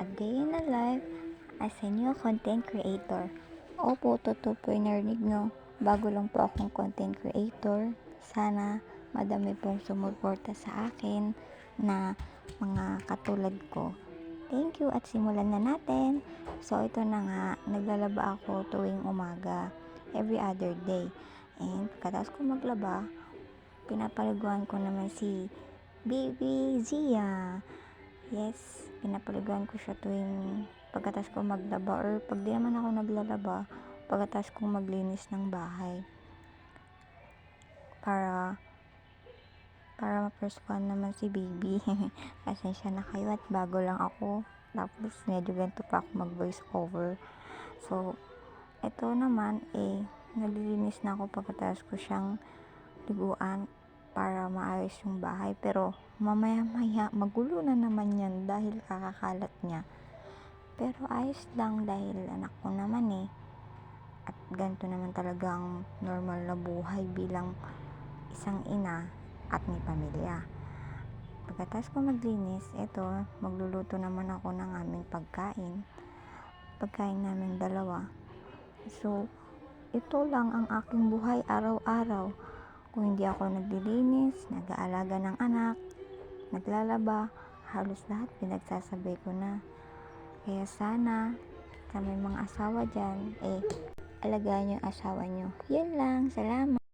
A day in a life as a new content creator. Opo, totoo po yung narinig nyo. Bago lang po akong content creator. Sana madami pong sumuporta sa akin na mga katulad ko. Thank you at simulan na natin. So ito na nga, naglalaba ako tuwing umaga, every other day. And pagkatapos ko maglaba, pinapaliguan ko naman si Baby Zia. Yes, pinapaliguan ko siya tuwing pagkatapos ko maglaba or pag di naman ako naglalaba, pagkatapos ko maglinis ng bahay. Para ma-first naman si baby. Pasensya na kayo at bago lang ako. Tapos medyo ganito pa ako mag voice over. So, ito naman naglilinis na ako pagkatapos ko siyang liguan para maayos yung bahay. Pero mamaya magulo na naman yan dahil kakakalat niya. Pero ayos lang dahil anak ko naman at ganito naman talagang normal na buhay bilang isang ina at may pamilya. Pagkatapos ko maglinis, magluluto naman ako ng aming pagkain namin dalawa. So ito lang ang aking buhay araw-araw. Kung hindi ako naglilinis, nag-aalaga ng anak, naglalaba, halos lahat pinagsasabay ko na. Kaya sana sa may mga asawa dyan, alagaan yung asawa nyo. Yun lang, salamat.